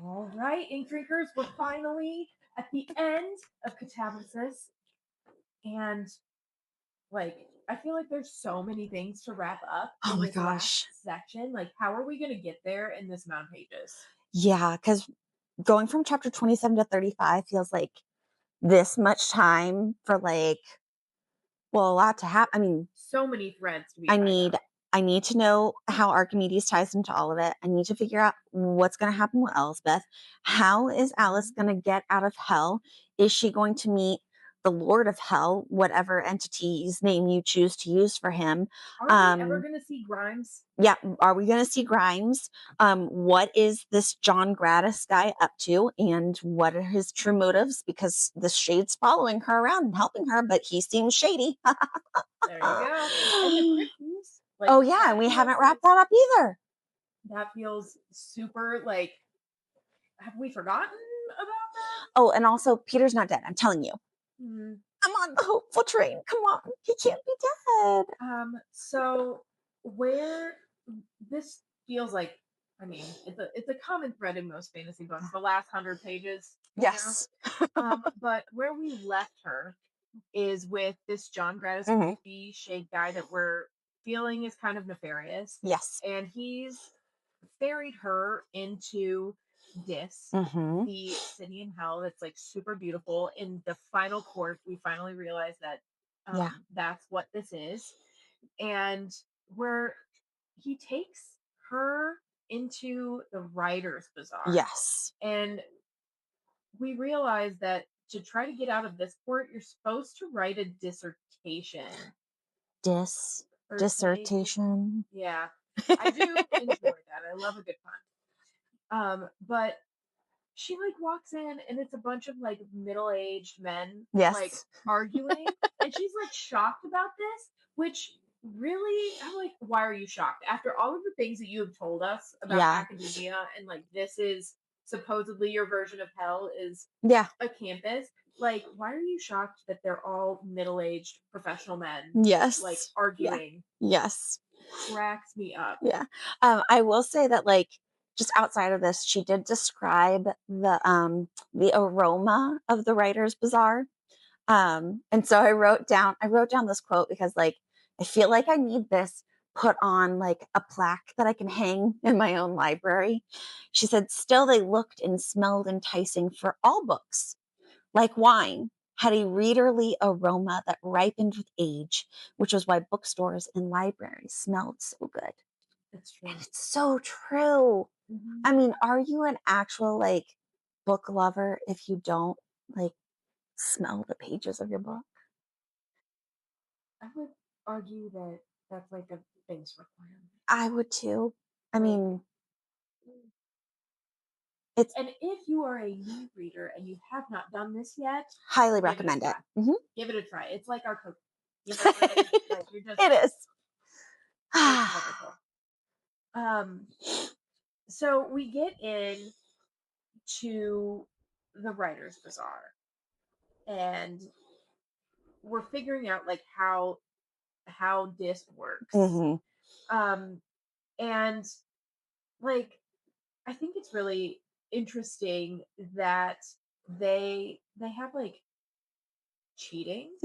All right, ink drinkers, we're finally at the end of Katabasis, and I feel like there's so many things to wrap up Oh in my this gosh. last section. Like, how are we gonna get there in this amount of pages? Yeah, because going from chapter 27 to 35 feels like this much time for well, a lot to happen. I mean, So many threads to be I tied need up. I need to know how Archimedes ties into all of it. I need to figure out what's going to happen with Elspeth. How is Alice Mhm. going to get out of hell? Is she going to meet the Lord of Hell, whatever entity's name you choose to use for him? Are we ever gonna see Grimes? Yeah, are we going to see Grimes? What is this John Gratis guy up to, and what are his true motives? Because the Shade's following her around and helping her, but he seems shady. There you go. And the Crichtons, Oh yeah, and we haven't wrapped that up either. that feels super like. Have we forgotten about that? Oh, and also Peter's not dead. I'm telling you. Hmm. I'm on the hopeful train. Come on, he can't be dead. So where this feels like, I mean, it's a common thread in most fantasy books. The last 100 pages, Yes. but where we left her is with this John Gratis Hmm. creepy shade guy that we're feeling is kind of nefarious, Yes. and he's ferried her into this Hmm. the city in hell that's like super beautiful. In the final court, we finally realize that Yeah. that's what this is, and where he takes her into the writer's bazaar, Yes. and we realize that to try to get out of this port, you're supposed to write a dissertation. Dissertation. Dissertation. Yeah, I do enjoy that. I love a good pun. But she like walks in and it's a bunch of like middle-aged men like Yes. arguing, and she's like shocked about this, which really, I'm like, why are you shocked after all of the things that you have told us about Yeah. academia, and like this is supposedly your version of hell is Yeah. a campus? Like, why are you shocked that they're all middle-aged professional men like Yes. Yeah. arguing? Yes. Cracks me up. Yeah. I will say that just outside of this, she did describe the aroma of the writer's bazaar. And so I wrote down this quote because I feel like I need this put on like a plaque that I can hang in my own library. She said, still they looked and smelled enticing for all books, like wine, had a readerly aroma that ripened with age, which was why bookstores and libraries smelled so good. It's true. And it's so true. Mhm. I mean, are you an actual book lover if you don't like smell the pages of your book? I would argue that that's like a base requirement. I would too. I Like, mean, it's and if you are a new reader and you have not done this yet, highly give it a recommend it. try. Mhm. Give it a try. It's like our cookie. Give it a try. Like, you're just, It is. it's wonderful. Um, so we get in to the writer's bazaar, and we're figuring out like how this works. Mhm. Um, and like I think it's really interesting that they have like cheating.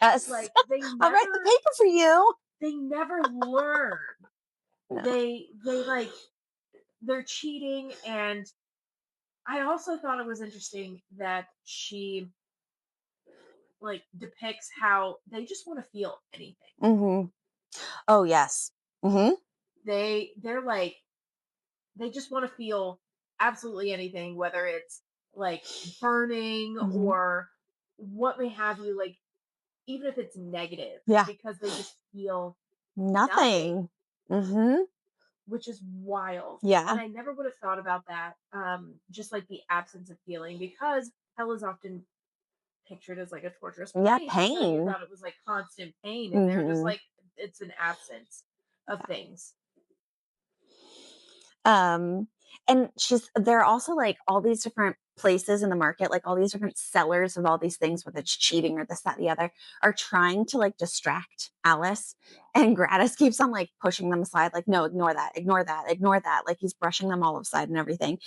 Yes. Like they I'll write the never paper for you. they never learn. No. They like they're cheating, and I also thought it was interesting that she like depicts how they just want to feel anything. Mhm. Oh, yes. Mhm. They're like they just want to feel absolutely anything, whether it's like burning Mhm. or what may have you, like even if it's negative, Yeah. because they just feel nothing, Nothing. Mhm. which is wild. And Yeah. I never would have thought about that. Just like the absence of feeling, because hell is often pictured as like a torturous Yeah, place. So you pain. thought it was like constant pain, and they're just Mhm. like it's an absence of things. Um, and there are also all these different places in the market, like all these different sellers of all these things, whether it's cheating or this, that, the other, are trying to like distract Alice. Yeah. And Gratis keeps on like pushing them aside, like, no, ignore that, ignore that, ignore that. Like he's brushing them all aside and everything.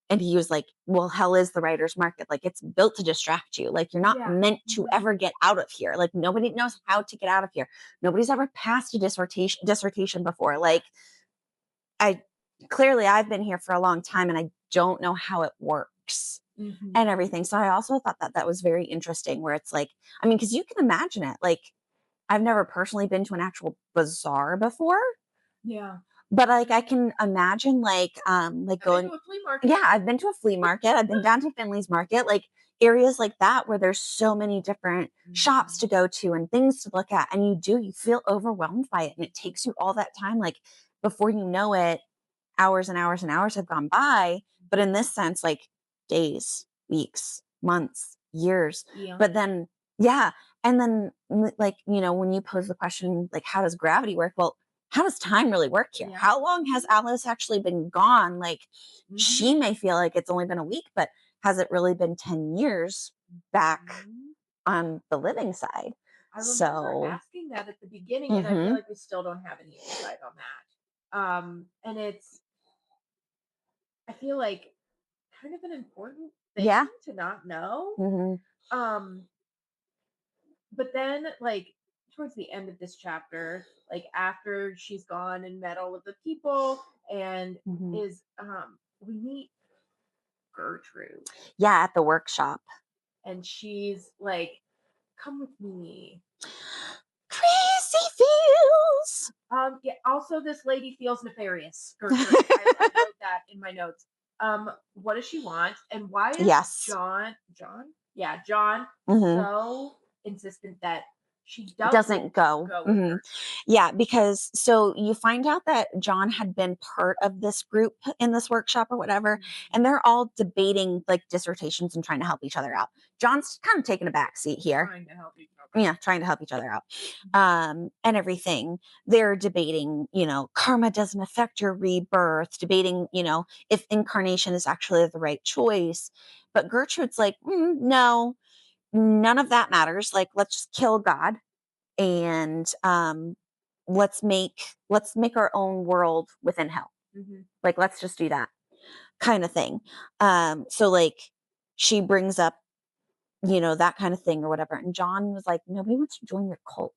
And he was like, well, hell is the writer's market. Like it's built to distract you. Like you're not Yeah. meant to Mhm. ever get out of here. Like nobody knows how to get out of here. Nobody's ever passed a dissertation before. Like I clearly I've been here for a long time and I don't know how it works Mhm. and everything. So I also thought that that was very interesting where it's like, I mean, because you can imagine it. Like I've never personally been to an actual bazaar before, Yeah. but like I can imagine like I've been going, to a flea market. yeah, I've been to a flea market. I've been down to Finley's Market, like areas like that where there's so many different shops Mhm. to go to and things to look at. And you feel overwhelmed by it. And it takes you all that time. Like before you know it, hours and hours and hours have gone by. But in this sense, like days, weeks, months, years. But Eons. then, yeah. And then, like, when you pose the question, like, how does gravity work? Well, how does time really work here? Yeah. How long has Alice actually been gone? Like, Mhm. she may feel like it's only been a week, but has it really been 10 years back Mhm. on the living side? I remember So, asking that at the beginning, and I feel hmm, like we still don't have any insight on that. And it's, I feel like, kind of an important thing yeah. to not know. Hmm. Um, but then, like, towards the end of this chapter, like after she's gone and met all of the people, and Hmm. we meet Gertrude, Yeah, at the workshop. and she's like, "Come with me." Crazy feels. Yeah. Also, this lady feels nefarious. Gertrude. I wrote that in my notes. What does she want, and why is Yes. John? Yeah, John Hmm. so insistent that she doesn't Doesn't go. go with Hmm. Gertrude? Yeah, because so you find out that John had been part of this group in this workshop or whatever, Mhm. and they're all debating like dissertations and trying to help each other out. John's kind of taking a back seat here. Trying to help each other. Yeah, trying to help each other out. Mhm. And everything. They're debating, karma doesn't affect your rebirth, debating, if incarnation is actually the right choice. But Gertrude's like, no, none of that matters. Like, let's just kill God and let's make our own world within hell. Mhm. Like, let's just do that kind of thing. So like she brings up, that kind of thing or whatever. And John was like, nobody wants to join your cult.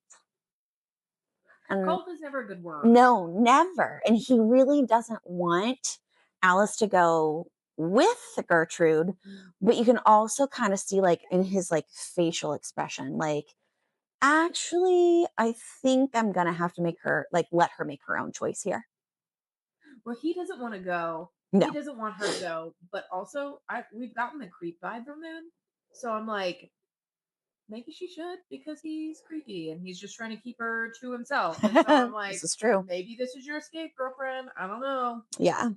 And Cult is never a good word. no, never. And he really doesn't want Alice to go with Gertrude, Mm. but you can also kind of see like in his like facial expression, like, actually, I think I'm gonna have to make her like let her make her own choice here. Well, he doesn't want to go. He No. doesn't want her to go. But also, we've gotten the creep vibe from him. So I'm like, maybe she should because he's creepy and he's just trying to keep her to himself. And so I'm This like, is true. maybe this is your escape, girlfriend. I don't know. Yeah.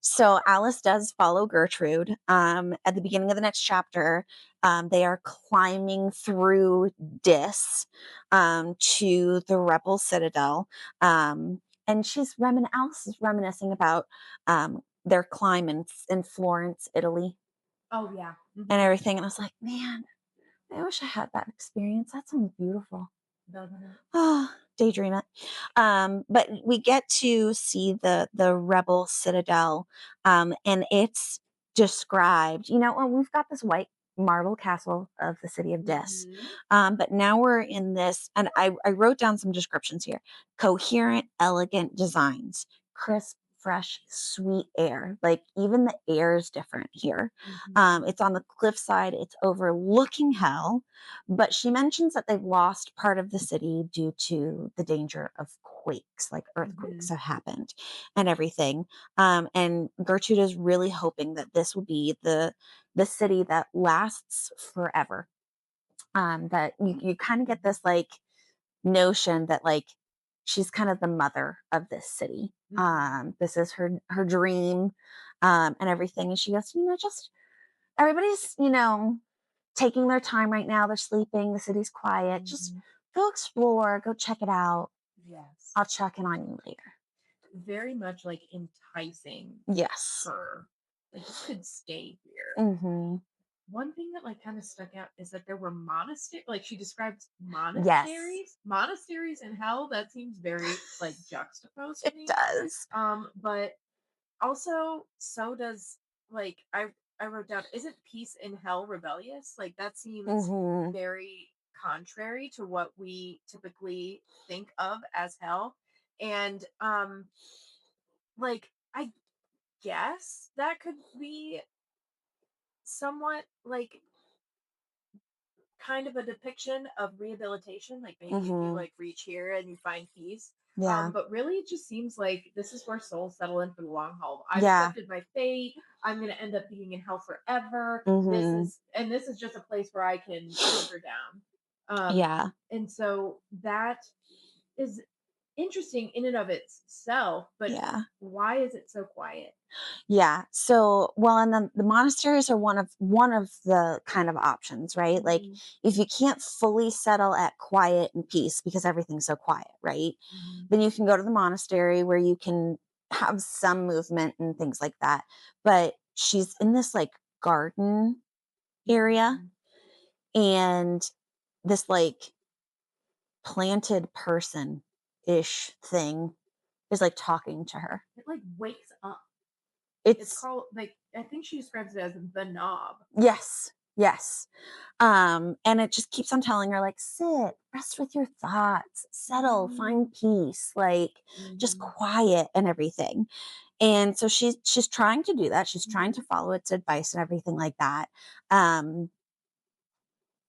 So Alice does follow Gertrude. At the beginning of the next chapter, they are climbing through Dis to the rebel citadel. And Alice is reminiscing about their climb in Florence, Italy, Oh yeah. and Hmm. everything. And I was like, man, I wish I had that experience. That sounds beautiful. Doesn't it? Oh, daydream it. But we get to see the rebel citadel, and it's described. Well, we've got this white marble castle of the city of Dis, Hmm. but now we're in this, and I wrote down some descriptions here: coherent, elegant designs, crisp, fresh, sweet air. Like even the air is different here. Hmm. It's on the cliffside. It's overlooking hell, but she mentions that they've lost part of the city due to the danger of quakes, like earthquakes Hmm. have happened and everything. And Gertrude is really hoping that this will be the city that lasts forever. That you kind of get this like notion that like she's kind of the mother of this city. Hmm. This is her dream, and everything. And she goes, just everybody's, taking their time right now. They're sleeping. The city's quiet. Just Hmm. go explore, go check it out. Yes. I'll check in on you later. Very much like enticing Yes. her. like you could stay here. Mhm. One thing that like kind of stuck out is that there were monastery like she described Yes, monasteries in hell. That seems very like juxtaposed to it me. does. But also so does like I wrote down, isn't peace in hell rebellious? Like that seems Mhm. very contrary to what we typically think of as hell. And like I guess that could be somewhat like kind of a depiction of rehabilitation, like maybe if you Mhm. like reach here and you find peace. Yeah. But really it just seems like this is where souls settle in for the long haul. I've Yeah. accepted my fate. I'm gonna end up being in hell forever. Mhm. This is just a place where I can hunker down. Yeah. And so that is interesting in and of itself, but Yeah. why is it so quiet? Yeah. So, well, and then the monasteries are one of the kind of options, right? Like Hmm. if you can't fully settle at quiet and peace because everything's so quiet, right? Hmm. Then you can go to the monastery where you can have some movement and things like that. But she's in this like garden area, Hmm. and this like planted person ish thing is like talking to her. It like wakes up. It's It's called like I think she describes it as the knob. yes, yes. And it just keeps on telling her, like, sit, rest with your thoughts, settle, Mhm, find peace, like just mhm, quiet and everything. And so she's trying to do that. She's trying to mhm, follow its advice and everything like that. Um,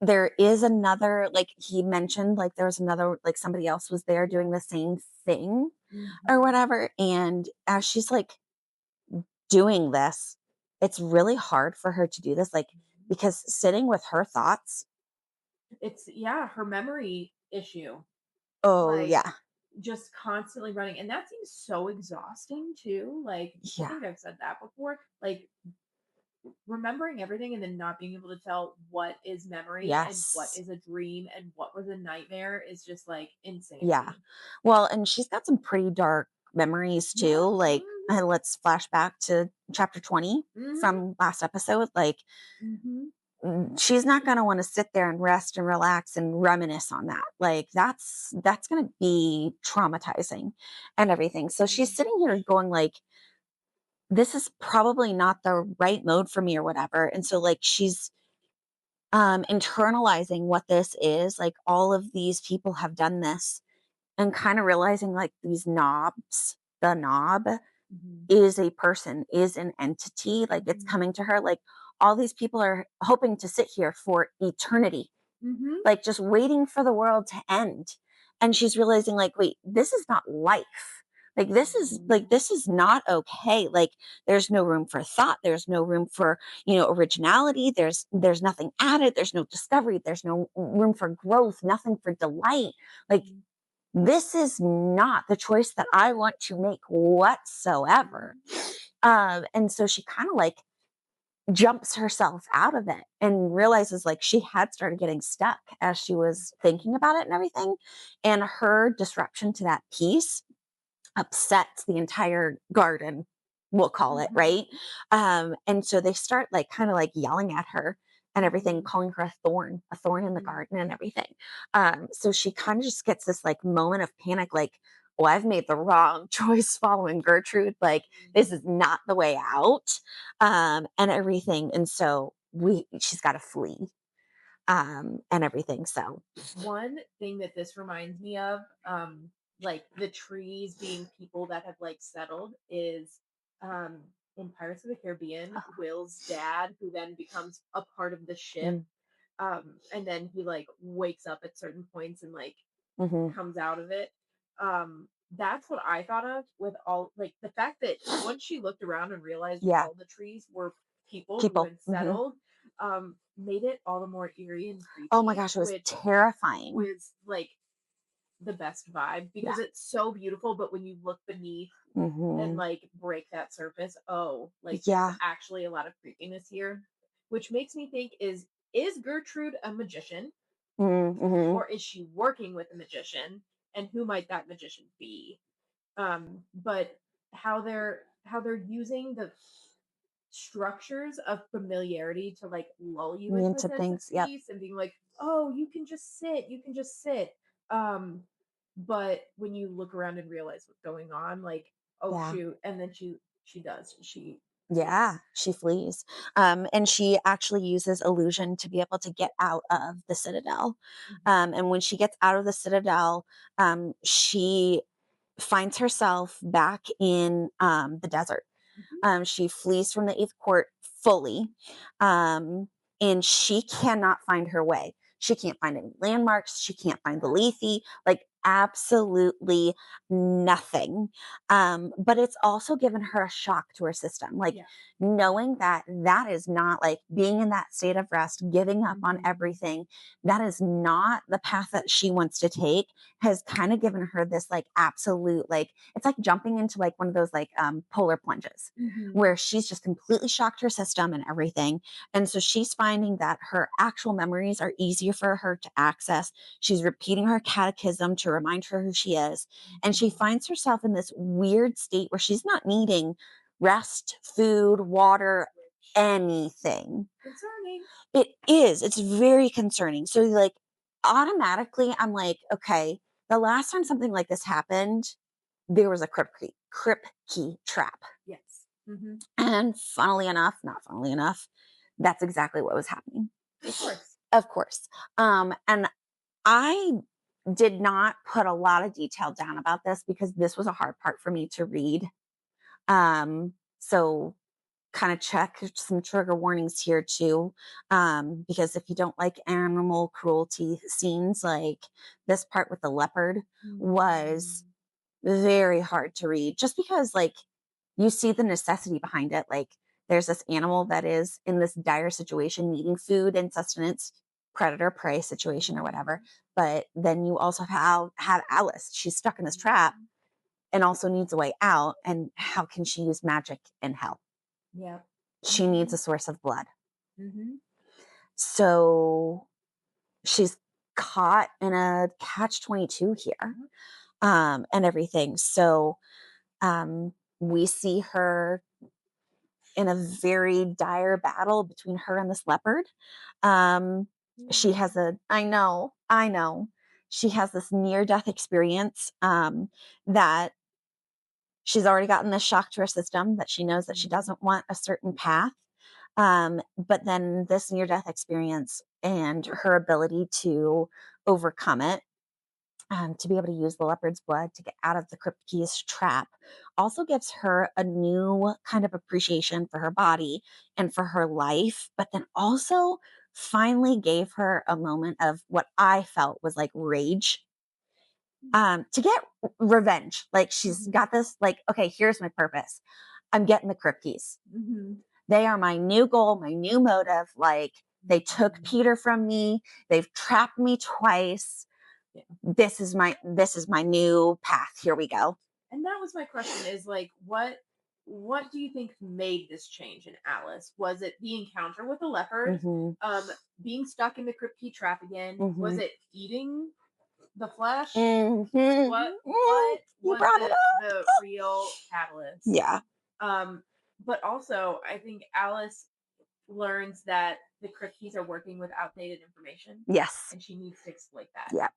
there is another, like he mentioned, like there was another, like somebody else was there yeah, doing the same thing or mhm, whatever. And as she's like doing this, it's really hard for her to do this, like mhm. because sitting with her thoughts. It's yeah, her memory issue, Oh like, yeah. just constantly running, and that seems so exhausting too, like, I Yeah. think I've said that before, like, remembering everything and then not being able to tell what is memory and what Yes. is a dream and what was a nightmare is just, like, Yeah. insanity. Well, and she's got some pretty dark memories too. Yeah, Like, mhm, let's flash back to chapter 20 mhm, from last episode. Like, mhm, she's not going to want to sit there and rest and relax and reminisce on that. Like, that's going to be traumatizing and everything. So she's mhm, sitting here going like, this is probably not the right mode for me or whatever. And so like she's internalizing what this is, like all of these people have done this, and kind of realizing like these knobs, the knob mhm, is a person, is an entity, like it's mhm, coming to her. Like all these people are hoping to sit here for eternity, mhm, like just waiting for the world to end. And she's realizing, like, wait, this is not life. mhm. This is not okay. Like there's no room for thought. There's no room for, originality. There's nothing added. There's no discovery. There's no room for growth, nothing for delight. Like Mhm, this is not the choice that I want to make whatsoever. mhm, And so she kind of like jumps herself out of it and realizes like she had started getting stuck as she was thinking about it and everything. And her disruption to that piece upsets the entire garden, we'll call it, mhm, right? And so they start like kind of like yelling at her and everything, mhm, calling her a thorn in the mhm, garden and everything. So she kind of just gets this like moment of panic, like, oh, I've made the wrong choice following Gertrude. Like, this mhm. is not the way out, and everything. And so she's got to flee, and everything. So, One thing that this reminds me of, like the trees being people that have like settled, is in Pirates of the Caribbean, Will's dad, who then becomes a part of the ship, mm, and then he like wakes up at certain points and like mhm. comes out of it. That's what I thought of with all like the fact that once she looked around and realized Yeah, all the trees were people who people. had Hmm. settled, made it all the more eerie and Oh my creepy, gosh, it was which terrifying. was like the best vibe Yeah. because it's so beautiful, but when you look beneath and Mhm. like break that surface, oh, like there's Yeah. actually a lot of creepiness here, which makes me think, is Gertrude a magician, Mhm. or is she working with a magician, and who might that magician be? But how they're using structures of familiarity to like lull you Me into a into sense of things. Yep. peace and being like, oh, you can just sit. Um, but when you look around and realize what's going on, like, oh Yeah. shoot, and then she does. She Yeah, flees. she flees. And she actually uses illusion to be able to get out of the citadel. Mhm, And when she gets out of the citadel, she finds herself back in the desert. mhm, She flees from the eighth court fully, um, and she cannot find her way. She can't find any landmarks. She can't find the Lethe, like absolutely nothing. But it's also given her a shock to her system, like yeah. knowing that that is not like being in that state of rest, giving up on Mhm, everything. That is not the path that she wants to take. Has kind of given her this like absolute like it's like jumping into like one of those like polar plunges mhm, where she's just completely shocked her system and everything. And so she's finding that her actual memories are easier for her to access. She's repeating her catechism to remind her who she is. And she mhm. finds herself in this weird state where she's not needing rest, food, water, anything. Concerning. It is. It's very concerning. So, like, automatically, I'm like, okay, the last time something like this happened, there was a crypt key trap. Yes. Mhm. And funnily enough, not funnily enough, that's exactly what was happening. Of course. Of course. And I did not put a lot of detail down about this because this was a hard part for me to read. So kind of check some trigger warnings here too. Because if you don't like animal cruelty scenes, like this part with the leopard was Mhm. very hard to read just because like you see the necessity behind it. Like there's this animal that is in this dire situation, needing food and sustenance, predator prey situation or whatever. Mhm. But then you also have Alice. She's stuck in this trap Mhm. and also needs a way out. And how can she use magic in hell? Yep. She needs a Mhm. source of blood. Mhm. So she's caught in a catch 22 here, Mhm. and everything. So um, we see her in a very dire battle between her and this leopard. Um, she Yeah. has I know, she has this near death experience that she's already gotten this shock to her system that she knows that she Mhm. doesn't want a certain path. But then this near death experience and her ability to overcome it, to be able to use the leopard's blood to get out of the crypt keys trap also gives her a new kind of appreciation for her body and for her life, but then also finally gave her a moment of what I felt was like rage, to get revenge. Like she's Mhm. got this like, okay, here's my purpose. I'm getting the crypt keys. Mhm. They are my new goal, my new motive. Like they took Mhm. Peter from me. They've trapped me twice. Yeah. This is my new path. Here we go. And that was my question is like what do you think made this change in Alice? Was it the encounter with the leopard? Mhm. Um being stuck in the crypt key trap again? Was Mhm. it eating the flesh? Mhm. What You was brought it up. the real catalyst? Yeah. Um but also I think Alice learns that the crypt keys are working with outdated information Yes. and she needs to exploit that Yeah.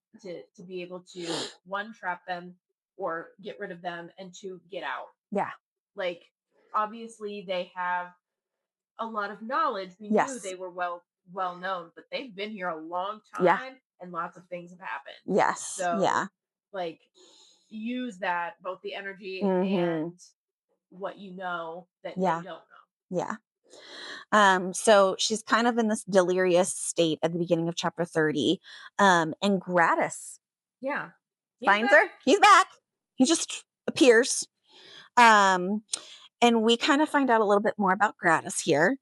to be able to one trap them or get rid of them and to get out. Yeah. Like obviously they have a lot of knowledge. We knew Yes. they were well known, but they've been here a long Yeah. time and lots of things have happened. Yes. So Yeah. like use that both the energy Mhm. and what you know that they Yeah. don't know. Yeah. So she's kind of in this delirious state at the beginning of chapter 30. And Gratis Yeah. He's finds her. back. He's back. He just appears. Um, and we kind of find out a little bit more about Gratis here.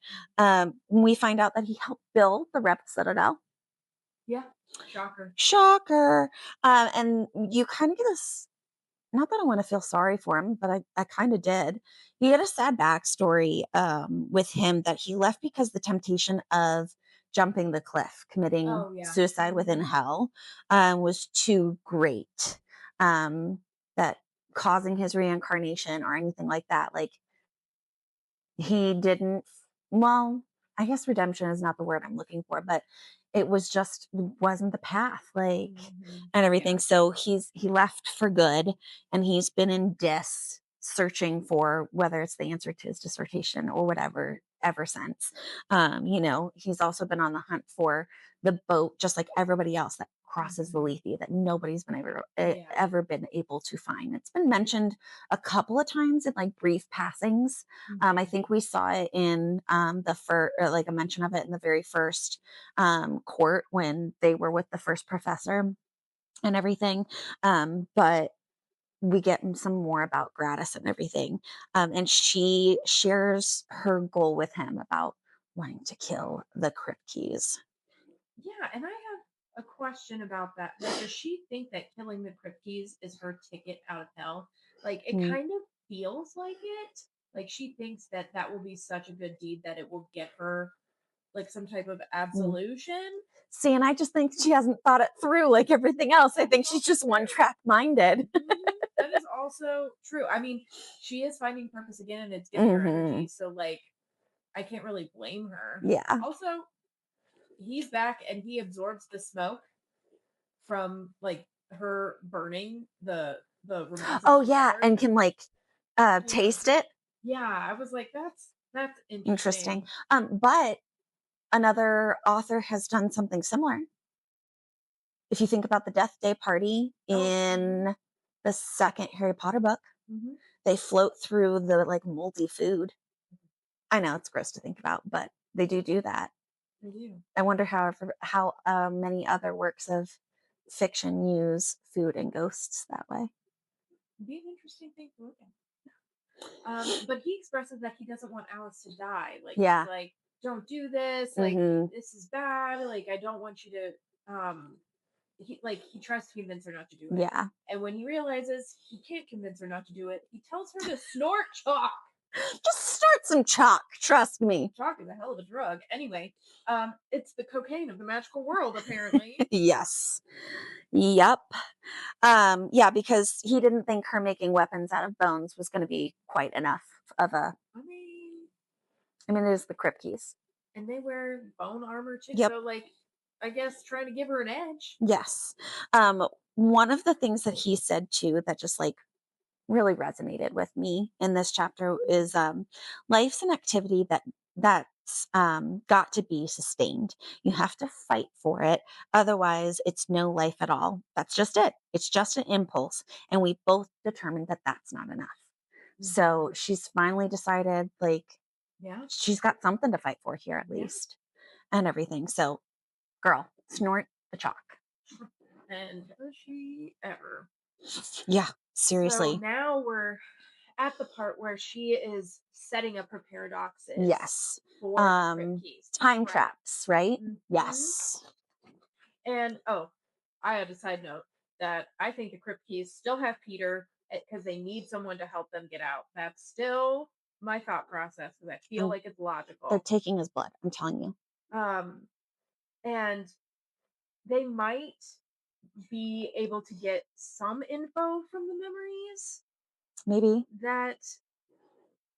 We find out that he helped build the Rebel Citadel. Yeah. Shocker. Shocker. And you kind of get this, not that I want to feel sorry for him, but I kind of did. He had a sad backstory with him that he left because the temptation of jumping the cliff, committing Oh yeah. suicide within Mhm. hell, was too great. That causing his reincarnation or anything like that. Like He didn't, well, I guess redemption is not the word I'm looking for, but it was just wasn't the path, like, and everything. Yeah. So he left for good, and he's been in dis searching for whether it's the answer to his dissertation or whatever ever since. He's also been on the hunt for the boat, just like everybody else that crosses the Mhm. Lethe that nobody's been Yeah. ever been able to find. It's been mentioned a couple of times in like brief passings. I Mhm. think we saw it in the first, like a mention of it in the very first court when they were with the first professor and everything. But we get some more about Gratis and everything. And she shares her goal with him about wanting to kill the Crypt Keys. Yeah, and I have a question about that. Like, does she think that killing the Kripkes is her ticket out of hell? Like, it Mm, kind of feels like it. Like, she thinks that that will be such a good deed that it will get her like some type of mm. absolution. See, and I just think she hasn't thought it through like everything else. I That is think she's also just one true. track minded. That is also true. I mean, she is finding purpose again, and it's giving her Hmm. energy. So, like, I can't really blame her. Yeah. Also, he's back and he absorbs the smoke from like her burning the remains of Oh, her yeah. mother. And can like Yeah. taste it. Yeah, I was like, that's Interesting. interesting. But another author has done something similar. If you think about the Death Day party Oh, in the second Harry Potter book, mhm, they float through the like moldy food. I know it's gross to think about, but they do that. I do. I wonder how many other works of fiction use food and ghosts that way. Be an interesting thing to look at. But he expresses that he doesn't want Alice to die. Like he's Yeah. like, don't do this. Like Hmm. this is bad. Like I don't want you to. He tries to convince her not to do it, Yeah. and when he realizes he can't convince her not to do it, he tells her to snort chalk. Just start some chalk. Trust me. Chalk is a hell of a drug. Anyway, it's the cocaine of the magical world, apparently. Yes. Yep. Yeah, because he didn't think her making weapons out of bones was going to be quite enough of a. I mean, I mean, it is the Crypt Keys. and they wear bone armor too, Yep. so like, I guess trying to give her an edge. Yes. One of the things that he said too that just like really resonated with me in this chapter is life's an activity that's got to be sustained. You have to fight for it. Otherwise, it's no life at all. That's just it. It's just an impulse. And we both determined that that's not enough. So Mhm. she's finally decided, like, Yeah, she's got something to fight for here at yeah, least and everything. So, girl, snort the chalk. and does she ever? Yeah, So seriously. now we're at the part where she is setting up her paradoxes Yes. for the crypt Um, keys, the time trap. traps, right? Hmm. Yes. And oh, I had a side note that I think the crypt keys still have Peter because they need someone to help them get out. That's still my thought process because I feel And like it's they're logical. taking his blood, I'm telling you. Um, and they might be able to get some info from the memories Maybe. that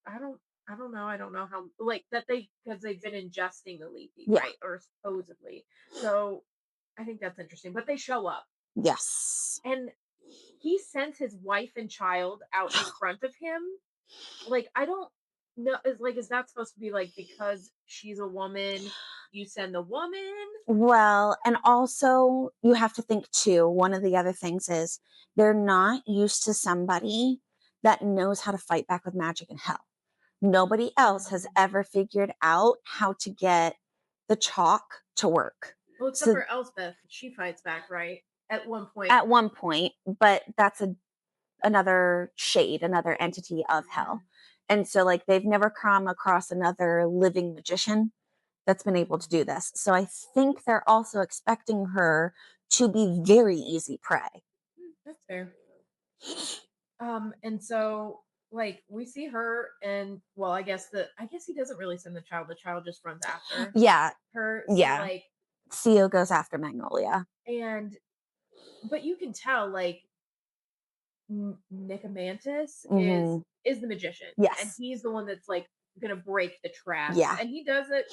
I don't I don't know. I don't know how like that they because they've been ingesting the leafy, Yeah. right? Or supposedly. So I think that's interesting. But they show up Yes. and he sends his wife and child out in front of him. Like I don't know is that supposed to be like because she's a woman, you send the woman? Well, and also you have to think too, one of the other things is they're not used to somebody that knows how to fight back with magic and hell. Nobody else has Mhm. ever figured out how to get the chalk to work. Well, except So for Elspeth, she fights back, right? At one point. at one point, but that's another shade, another entity of hell. Mhm. And so like they've never come across another living magician that's been able to do this. So I think they're also expecting her to be very easy prey. That's fair. And so like we see her and well, I guess he doesn't really send the child just runs after Yeah, her. So yeah. like Theo goes after Magnolia. and but you can tell like Nicomantis Hmm. is the magician and Yes. he's the one that's like gonna break the traps, Yeah. and he does it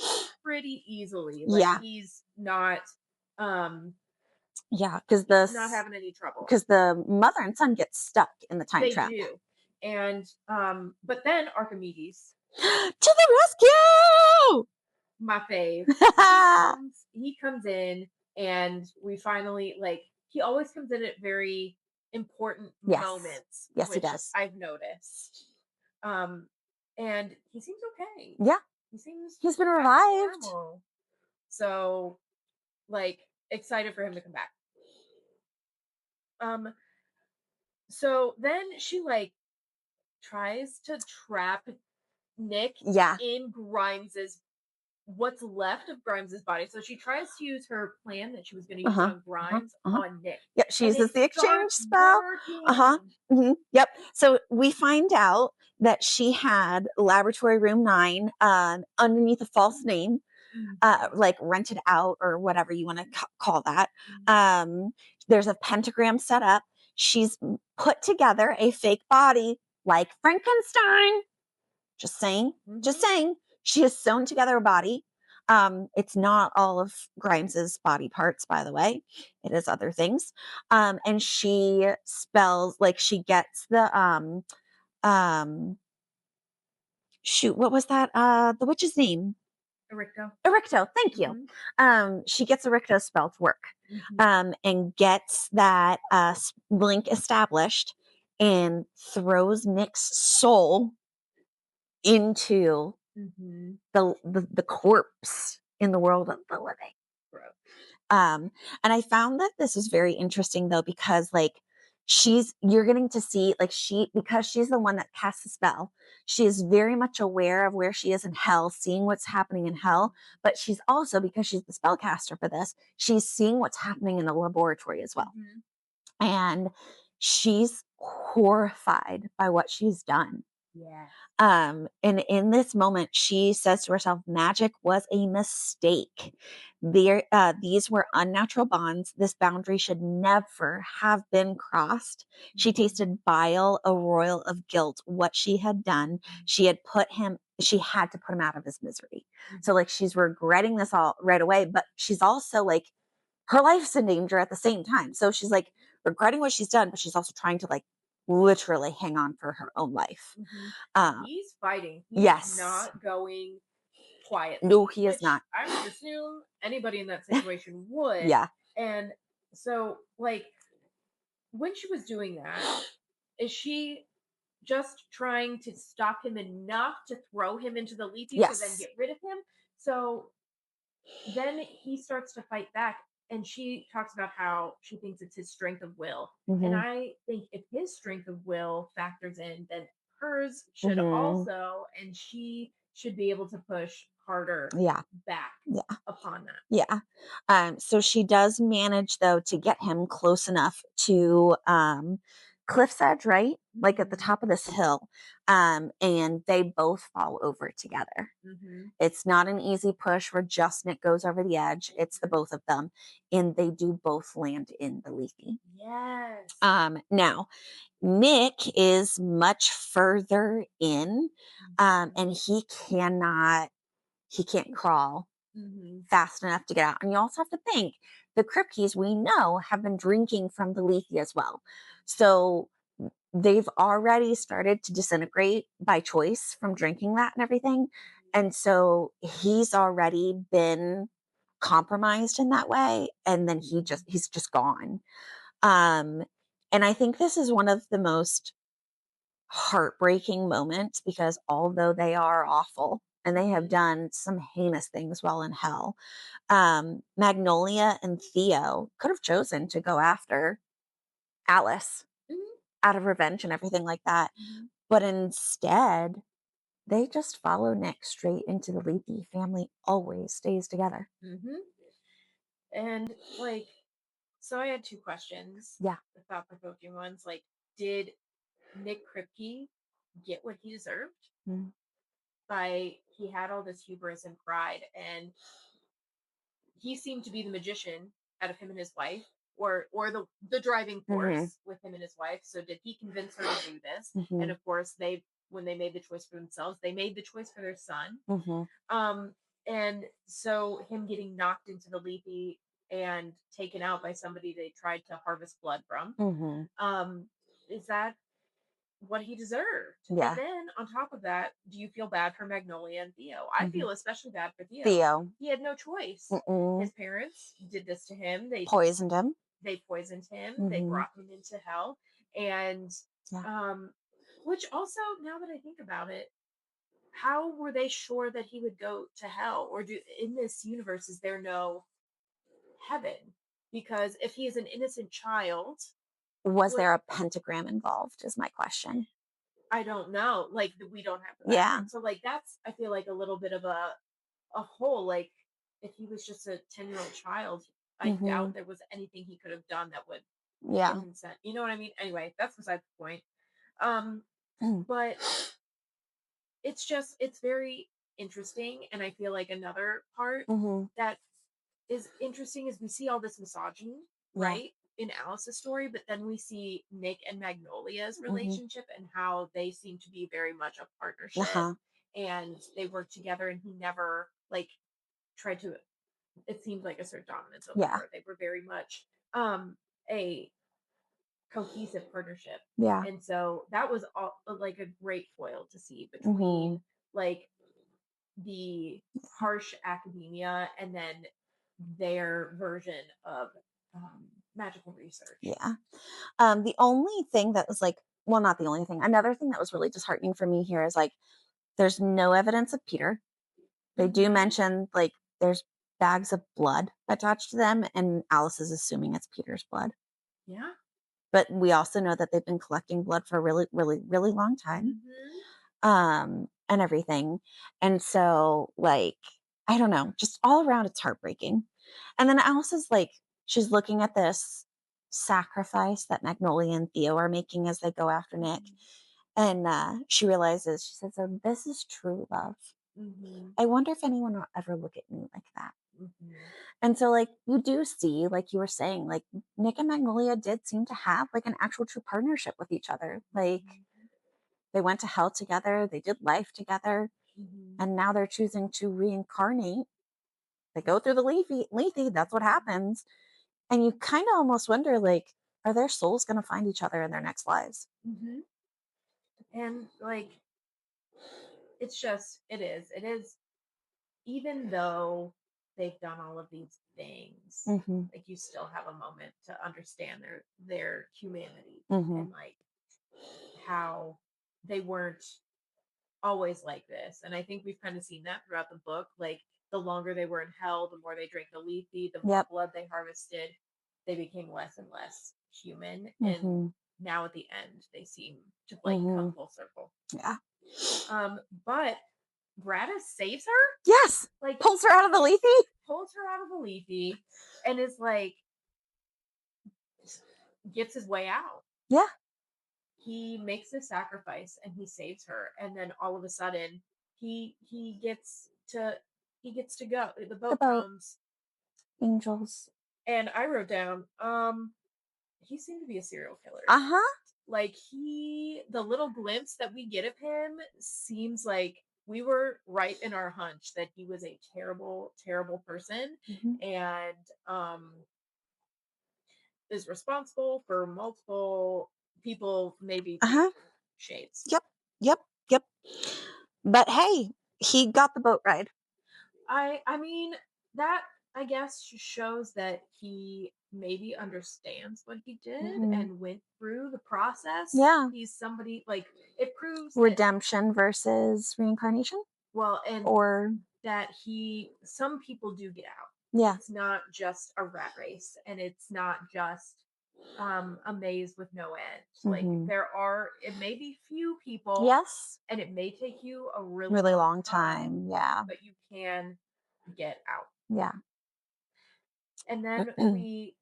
pretty easily. Like Yeah. he's not um Yeah, not having any trouble. because the mother and son get stuck in the time They trap. do. And but then Archimedes, To the rescue! my fave, he comes in, and we finally like he always comes in at very important Yes. moments, Yes, he which does. I've noticed. Um and he seems okay. Yeah, He seems he's been back to revived. normal. So like excited for him to come back. Um so then she like tries to trap Nick Yeah. in Grimes's what's left of Grimes's body. So she tries to use her plan that she was going to use Uh-huh. on Uh-huh. Grimes Uh-huh. on Nick, Yep, she and it uses the exchange starts spell. Uh-huh. working. Yep. So we find out that she had laboratory room 9 underneath a false name, Mhm, like rented out or whatever you want to call that. mhm, Um, there's a pentagram set up. She's put together a fake body like Frankenstein. Just saying. Just mhm, saying. She has sewn together a body. It's not all of Grimes's body parts, by the way. It is other things. And she spells like she gets the um shoot, what was that? The witch's name? Ericto. Ericto, thank you. Mhm, She gets Ericto's spell to work, mhm, and gets that link established and throws Nick's soul into mhm. the corpse in the world of the living. Gross. Um, and I found that this was very interesting though, because like you're getting to see like because she's the one that casts the spell, she is very much aware of where she is in hell, seeing what's happening in hell, but she's also, because she's the spellcaster for this, she's seeing what's happening in the laboratory as well. Mhm. And she's horrified by what she's done. Yes. And in this moment, she says to herself, magic was a mistake. These were unnatural bonds. This boundary should never have been crossed. She Mhm, tasted bile, a royal of guilt. What she had done, she had to put him out of his misery. So, mhm, like, she's regretting this all right away, but she's also like, her life's in danger at the same time. So she's like regretting what she's done, but she's also trying to like literally hang on for her own life. mhm. And Um, he's fighting. He's Yes. not going No, quietly, he is which not. I would assume anybody in that situation would. Yeah. And so, like, when she was doing that, is she just trying to stop him enough to throw him into the leafy to then Yes. get rid of him? So then he starts to fight back, and she talks about how she thinks it's his strength of will. And Mhm. I think if his strength of will factors in, then hers should Mhm. also, and she should be able to push harder Yeah. back Yeah. upon that. Yeah. So she does manage though to get him close enough to Cliff's Edge, right? Like at the Mhm, top of this hill. And they both fall over together. mhm, It's not an easy push where just Nick goes over the edge. It's the mhm. both of them. And they do both land in the leafy. Yes. Now Nick is much further in, and Mhm, he can't crawl mhm, fast enough to get out. And you also have to think the Crypt Keys we know have been drinking from the Lethe as well. So they've already started to disintegrate by choice from drinking that and everything. And so he's already been compromised in that way. And then mhm, he's just gone. Um, and I think this is one of the most heartbreaking moments because although they are awful and they have mhm, done some heinous things while in hell, Magnolia and Theo could have chosen to go after Alice mhm, out of revenge and everything like that. mhm, But instead, they just follow Nick straight into the Lethe. Family always stays together. mhm. And like, so I had two questions, Yeah. the thought provoking ones. Like, did Nick Kripke get what he deserved? Mm. By he had all this hubris and pride, and he seemed to be the magician out of him and his wife, or the driving Hmm. force with him and his wife. So did he convince her to do this? And Hmm. of course, they when they made the choice for themselves. They made the choice for their son. Mhm. Um, and so him getting knocked into the leafy and taken out by somebody they tried to harvest blood from, Mhm. um, is that what he deserved? And Yeah. then on top of that, do you feel bad for Magnolia and Theo? I Mhm. feel especially bad for Theo. Theo. He had no choice. Mm-mm. His parents did this to him. Poisoned him. They poisoned him. They Mhm. brought him into hell. And Yeah. um which also, now that I think about it, how were they sure that he would go to hell? Or do in this universe is there no heaven? Because if he is an innocent child, Was what there a pentagram involved is my question. I don't know. Like we don't have the Yeah. background. So like that's, I feel like, a little bit of a hole. Like if he was just a 10-year-old child, I doubt Mhm. there was anything he could have done that would get Yeah. him sent. You know what I mean? Anyway, that's beside the point. Um, Mhm. but it's very interesting, and I feel like another part that is interesting is we see all this misogyny, Yeah. right, in Alice's story, but then we see Nick and Magnolia's Mhm. relationship and how they seem to be very much a partnership, Uh-huh. and they work together, and he never like tried to, it seems like, assert dominance over Yeah. her. They were very much a cohesive partnership. Yeah. And so that was all like a great foil to see between Mhm. like the harsh academia and then their version of magical research. Yeah. The only thing that was like, well, not the only thing. Another thing that was really disheartening for me here is like, there's no evidence of Peter. They do Hmm. mention like there's bags of blood attached to them, and Alice is assuming it's Peter's blood. Yeah. But we also know that they've been collecting blood for a really, really, really long time, Hmm. and everything. And so, like, I don't know, just all around, it's heartbreaking. And then Alice is like, she's looking at this sacrifice that Magnolia and Theo are making as they go after Nick. Hmm. And she realizes, she says, "Oh, this is true love. Hmm. I wonder if anyone will ever look at me like that." Hmm. And so, like, you do see, like you were saying, like, Nick and Magnolia did seem to have like an actual true partnership with each other. Like, they went to hell together, they did life together, Hmm. and now they're choosing to reincarnate. They go through the leafy, that's what happens. And you kind of almost wonder, like, are their souls going to find each other in their next lives? Hmm. And like it is even though they've done all of these things, Mm-hmm. like you still have a moment to understand their humanity Mm-hmm. and like how they weren't always like this. And I think we've kind of seen that throughout the book. Like the longer they were in hell, the more they drank the leafy, the more Yep. blood they harvested, they became less and less human. And Mm-hmm. now at the end, they seem to like Mm-hmm. come full circle. Yeah. But Gratis saves her, Yes. like Pulls her out of the leafy. pulls her out of the leafy, and is like gets his way out. Yeah. He makes this sacrifice and he saves her, and then all of a sudden he gets to go. The The boat boat. comes, Angels. and I wrote down he seemed to be a serial killer. Uh-huh. Like the little glimpse that we get of him seems like we were right in our hunch that he was a terrible, terrible person, Mm-hmm. and is responsible for multiple people, maybe three Uh-huh. different shades. Yep. Yep. Yep. But hey, he got the boat ride. I mean, that, I guess, shows that he maybe understands what he did Mm-hmm. and went through the process. Yeah. He's somebody, like, it proves that, Redemption versus reincarnation? well, and Or that he some people do get out. yeah. It's not just a rat race, and it's not just a maze with no end. Like Mhm. there are, it may be few people, Yes. and it may take you a really Really long long time, time. Yeah. but you can get out. Yeah. And then we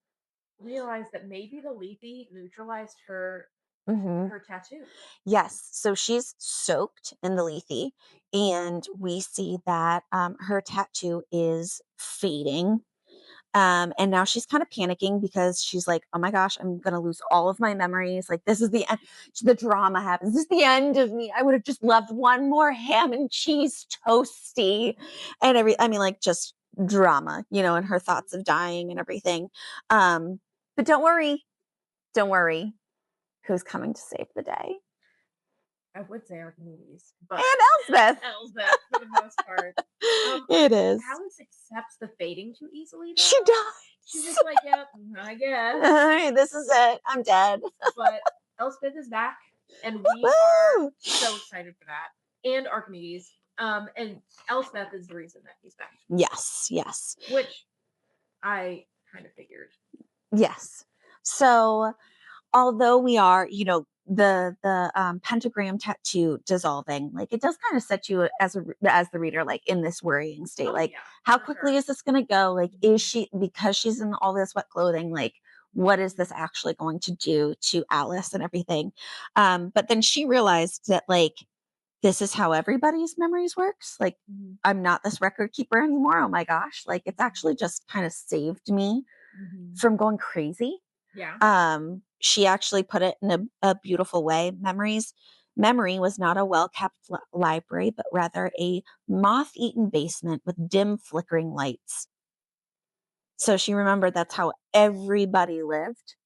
realized that maybe the Lethe neutralized Mhm. her tattoo. Yes. So she's soaked in the lethe, and we see that her tattoo is fading. And now she's kind of panicking because she's like, oh my gosh, I'm going to lose all of my memories. Like, this is the end. The drama happens. This is the end of me. I would have just loved one more ham and cheese toasty and I mean, like, just drama, and her thoughts of dying and everything. But don't worry. Don't worry. Who's coming to save the day? I would say Archimedes, but And Elspeth. Elsbeth for the most part. It is. Alice accepts the fading too easily, She though. She's does. just like, "Yep, I guess." All right, this is it. I'm dead. But Elspeth is back, and we are Woo! so excited for that. And Archimedes. And Elspeth is the reason that he's back, Yes, yes, which I kind of figured. yes. So, although we are, the pentagram tattoo dissolving, like, it does kind of set you as the reader, like, in this worrying state. Oh Like, yeah, how for quickly sure. is this going to go? Like, is Mhm. she, because she's in all this wet clothing? Like, what is this actually going to do to Alice and everything? But then she realized that, like, this is how everybody's memories works. Like, Mhm. I'm not this record keeper anymore. Oh my gosh. Like, it's actually just kind of saved me Mhm. from going crazy. Yeah. She actually put it in a beautiful way. Memory was not a well kept library, but rather a moth eaten basement with dim flickering lights. So she remembered that's how everybody lived,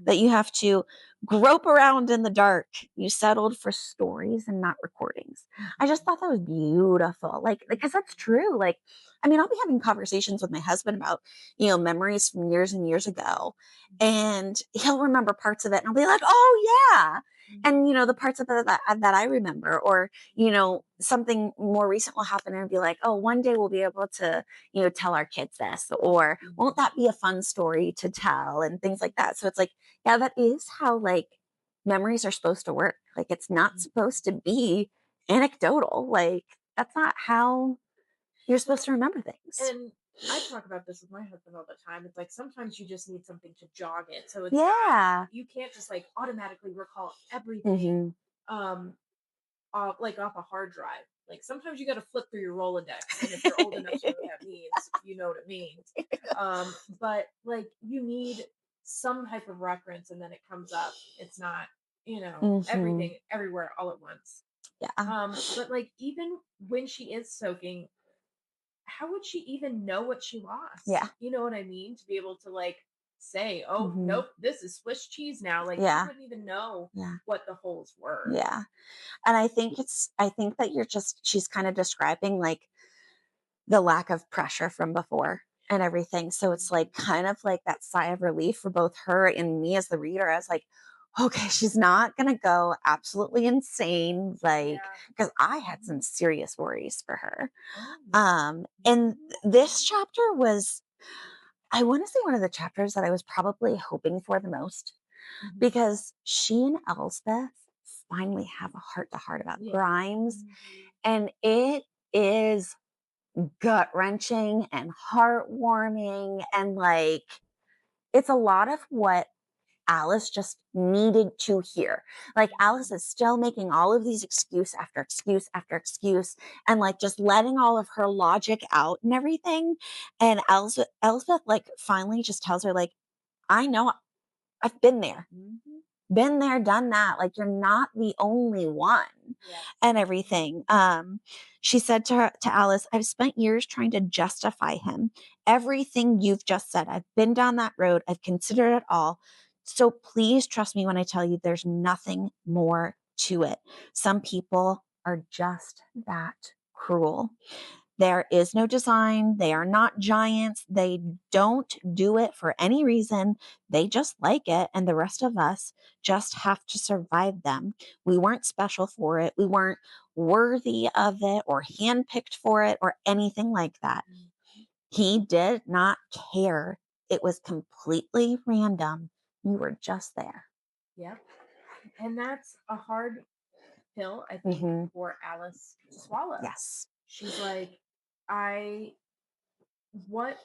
that Mhm. you have to grope around in the dark. You settled for stories and not recordings. I just Mhm. thought that was beautiful. Like, because that's true. Like, I mean, I'll be having conversations with my husband about, memories from years and years ago. And he'll remember parts of it. And I'll be like, oh, yeah. Mhm. And, the parts of it that I remember, or, something more recent will happen and be like, oh, one day we'll be able to, tell our kids this, or won't Mhm. that be a fun story to tell, and things like that. So it's like, yeah, that is how, like, memories are supposed to work. Like, it's not Mhm. supposed to be anecdotal. Like, that's not how you're supposed to remember things. And I talk about this with my husband all the time. It's like sometimes you just need something to jog it. So it's not, Yeah. you can't just like automatically recall everything Hmm. um off a hard drive. Like sometimes you got to flip through your Rolodex, and if you're old enough to know what that means, you know what it means. But like you need some type of reference, and then it comes up. It's not, Hmm. everything everywhere all at once. Yeah. But like even when she is soaking, how would she even know what she lost? Yeah. You know what I mean? To be able to like say, "Oh, Hmm. nope, this is Swiss cheese now." Like she Yeah. wouldn't even know Yeah. what the holes were. Yeah. And I think that she's kind of describing, like, the lack of pressure from before and everything. So it's Mhm. like kind of like that sigh of relief for both her and me as the reader. I was like, okay, she's not going to go absolutely insane. Like, Yeah. because I had some Mhm. serious worries for her. Oh yeah. And Mhm. this chapter was, I want to say, one of the chapters that I was probably hoping for the most, Mhm. because she and Elspeth finally have a heart to heart about Yeah. Grimes. Mhm. And it is gut wrenching and heartwarming. And, like, it's a lot of what Alice just needed to hear. Like, Alice Mhm. is still making all of these excuse after excuse after excuse, and, like, just letting all of her logic out and everything. And Elspeth, like, finally just tells her, like, I know, I've been there. Mhm. Been there, done that. Like, you're not the only one Yes. and everything. She said to Alice, I've spent years trying to justify him. Everything you've just said, I've been down that road. I've considered it all. So please trust me when I tell you there's nothing more to it. Some people are just that cruel. There is no design. They are not giants. They don't do it for any reason. They just like it. And the rest of us just have to survive them. We weren't special for it. We weren't worthy of it or handpicked for it or anything like that. Mhm. He did not care. It was completely random. You were just there. Yep. And that's a hard pill, I think, Hmm. for Alice to swallow. Yes. She's like, I what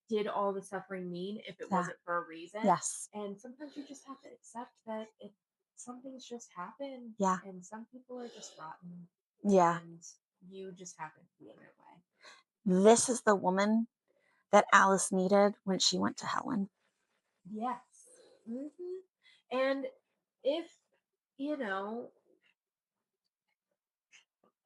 did all the suffering mean if it Yeah. wasn't for a reason? Yes. And sometimes you just have to accept that it some things just happen Yeah. and some people are just rotten Yeah. and you just happen to be in their way. This is the woman that Alice needed when she went to Helen. Yes. Hmm. And if, you know,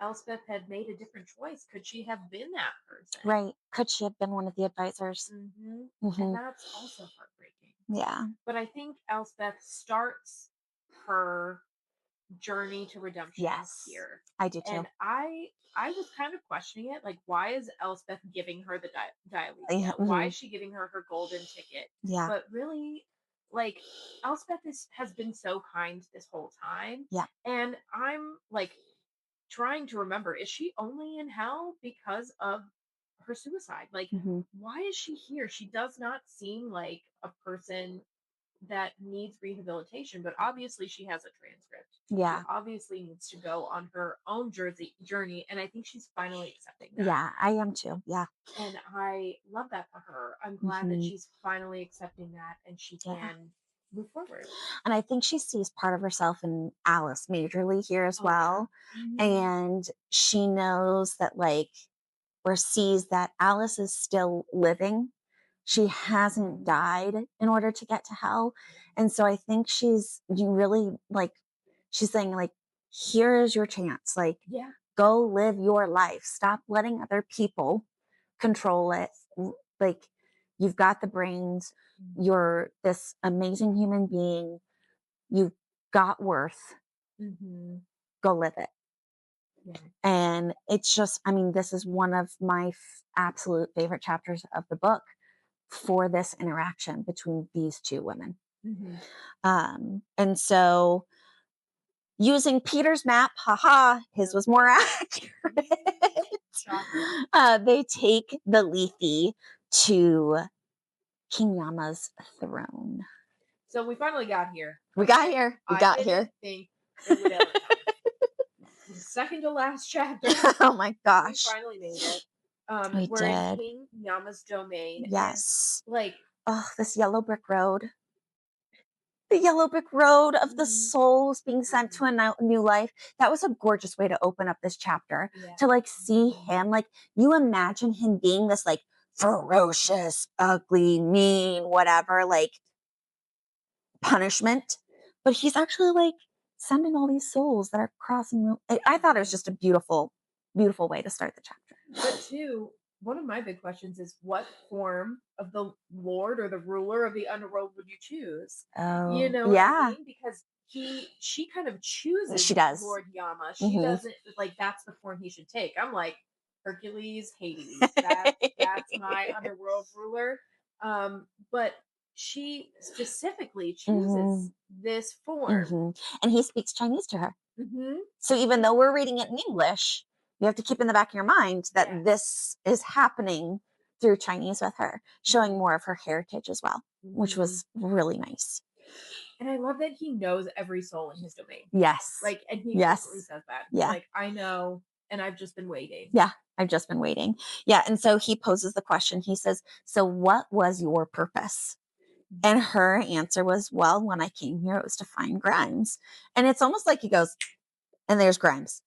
Elspeth had made a different choice, could she have been that person? Right. Could she have been one of the advisors? And Hmm. that's also heartbreaking. Yeah. But I think Elspeth starts her journey to redemption Yes. here. I do too. And I was kind of questioning it, like, why is Elspeth giving her the Yeah. dialesia? Why Hmm. is she giving her her golden ticket? Yeah. But really, like, Elspeth has been so kind this whole time, Yeah. and I'm like trying to remember, is she only in hell because of her suicide? Like, Hmm. why is she here? She does not seem like a person that needs rehabilitation, but obviously she has a transcript. She Yeah. obviously needs to go on her own journey, and I think she's finally accepting that. Yeah. I am too. Yeah. And I love that for her. I'm glad that Hmm. she's finally accepting that and she Yeah. can move forward. And I think she sees part of herself in Alice majorly here as Oh yeah. well. Hmm. And she knows that, like, or sees that Alice is still living. She hasn't died in order to get to hell. And so I think you really, like, she's saying, like, here is your chance. Like, Yeah. go live your life. Stop letting other people control it. Like, you've got the brains. You're this amazing human being. You've got worth. Mm-hmm. Go live it. Yeah. And it's just, I mean, this is one of my absolute favorite chapters of the book for this interaction between these two women. Mm-hmm. And so using Peter's map, haha, his Yep. was more accurate. Shocker. They take the Lethe to King Yama's throne. So we finally got here. We got Okay. here. We I got didn't here. think it would ever come. The second to last chapter. Oh my We gosh. finally made it. We We're in did. King Yama's domain, and Yes. like, Oh, this yellow brick road. The yellow brick road of the mhm, souls being sent mhm, to a new life. That was a gorgeous way to open up this chapter. yeah, To, like, see mhm, him, like, you imagine him being this, like, ferocious, ugly, mean, whatever, like, punishment. But he's actually, like, sending all these souls that are crossing. I thought it was mhm. just a beautiful, beautiful way to start the chapter. But two, one of my big questions is, what form of the lord or the ruler of the underworld would you choose? You Oh, know what I yeah, mean? Because she kind of chooses she does. Lord Yama. She Hmm. doesn't, like, that's the form he should take. I'm like, Hercules, Hades. That's my underworld ruler. But she specifically Hmm. chooses this form. Hmm. And he speaks Chinese to her. Hmm. So even though we're reading it in English, you have to keep in the back of your mind that Yeah. this is happening through Chinese with her, showing more of her heritage as well, which Hmm. was really nice. And I love that he knows every soul in his domain. Yes. Like, and he explicitly Yes. says that. He's Yeah. like, I know, and I've just been waiting. Yeah. I've just been waiting. Yeah. And so he poses the question. He says, so what was your purpose? And her answer was, well, when I came here, it was to find Grimes. And it's almost like he goes, and there's Grimes.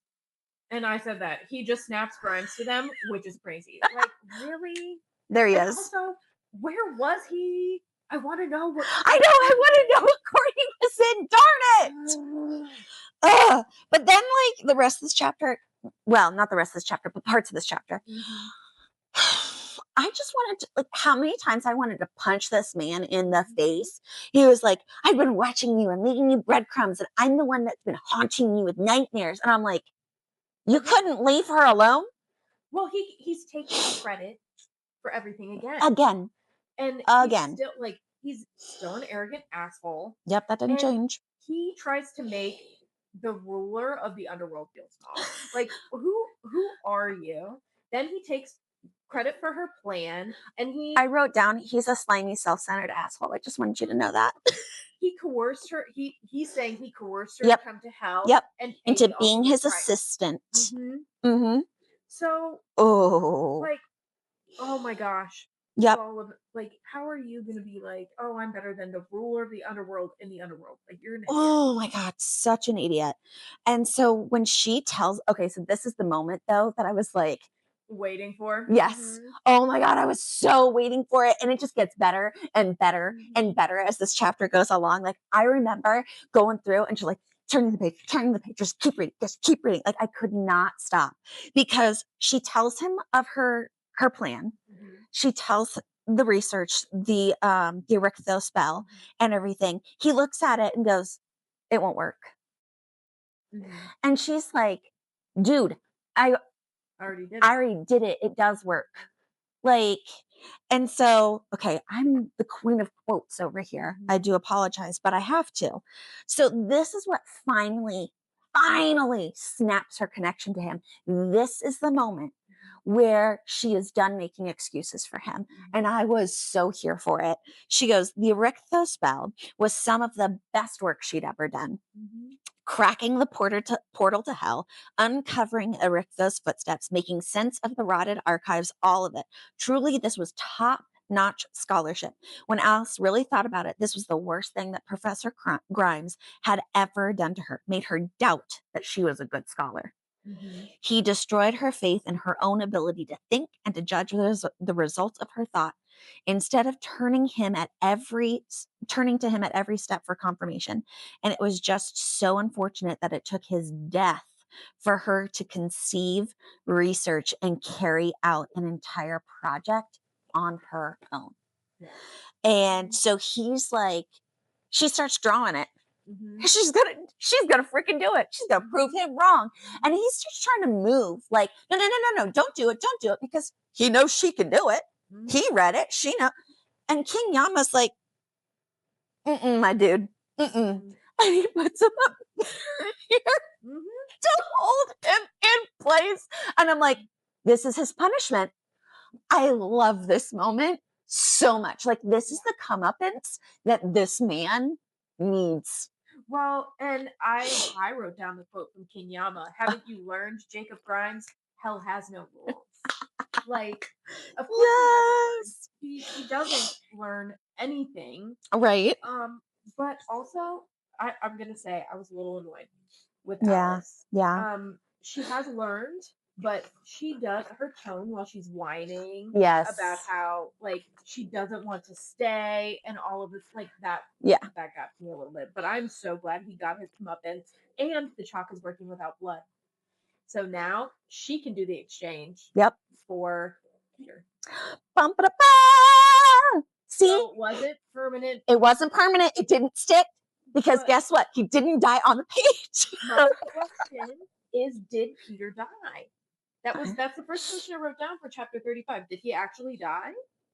And I said that. He just snaps Grimes to them, which is crazy. Like, really? There he And is. also, where was he? I want to know what I know. I want to know what court he was in. Darn it. court. Ugh. But then, like, the rest of this chapter, well, not the rest of this chapter, but parts of this chapter, Mhm, I just wanted to, like, how many times I wanted to punch this man in the mhm. face. He was like, I've been watching you and leaving you breadcrumbs, and I'm the one that's been haunting you with nightmares. And I'm like, you Yeah. couldn't leave her alone? Well, he's taking credit for everything again. Again. And Again. he's still an arrogant asshole. Yep, that didn't And change. he tries to make the ruler of the underworld feel small. Like, who are you? Then he takes credit for her plan, and I wrote down, he's a slimy, self-centered asshole. I just wanted you to know that. he coerced her. He's saying he coerced her to Yep. come to hell Yep. and paid Into the being ultimate his price. assistant. Hmm. Mm-hmm. So, Oh. like, oh my gosh. Yep. All of, like, how are you gonna be like, oh, I'm better than the ruler of the underworld in the underworld? Like, you're an idiot. Oh my God, such an idiot. And so when she tells, okay, so this is the moment though that I was like, Waiting for. Yes. Mhm. Oh my God, I was so waiting for it. And it just gets better and better and Mhm. better as this chapter goes along. Like, I remember going through and she's like, turning the page, just keep reading. Like, I could not stop because she tells him of her plan. Mhm. She tells the research, the Eryctho spell Mhm. and everything. He looks at it and goes, it won't work. Mhm. And she's like, dude, I I already did I it. already did it. It does work. Like, and so, okay, I'm the queen of quotes over here. I Mhm. do apologize, but I have to. So this is what finally snaps her connection to him. This is the moment where she is done making excuses for him. And Mhm. I was so here for it. She goes, the Eryctho spell was some of the best work she'd ever done, Mhm. cracking the portal to hell, uncovering Erictha's footsteps, making sense of the rotted archives, all of it. Truly, this was top notch scholarship. When Alice really thought about it, this was the worst thing that Professor Grimes had ever done to her, made her doubt that she was a good scholar. Mhm. He destroyed her faith in her own ability to think and to judge the results of her thought. Instead of turning to him at every step for confirmation. And it was just so unfortunate that it took his death for her to conceive, research, and carry out an entire project on her own. Yes. And Mhm. so he's like, she starts drawing it. Mhm. She's gonna freaking do it. She's gonna prove Mhm. him wrong. And Mhm. he's just trying to move like, no, don't do it, because he knows she can do it. He Mhm. read it, she know. And King Yama's like, mm-mm, my dude, mm-mm. Mhm. And he puts him up here Mhm. to hold him in place. And I'm like, this is his punishment. I love this moment so much. Like, this is Yeah. the comeuppance that this man needs. Well, and I wrote down the quote from King Yama. Haven't you learned, Jacob Grimes? Hell has no rules. Like, of course he hasn't learned. Yes. He doesn't learn anything. Right. Um, but also I'm gonna say I was a little annoyed with Yeah. Alice. Yeah. She has learned, but she does her tone while she's whining about Yes. how like she doesn't want to stay and all of this like Yeah. that got to me a little bit. But I'm so glad he got his comeuppance and the chalk is working without blood. So now she can do the exchange Yep. for Peter. Bum, ba, da, ba. See, So was it permanent? it wasn't permanent. It didn't stick because But guess what? He didn't die on the page. my question is, did Peter die? That's the first question I wrote down for chapter 35. Did he actually die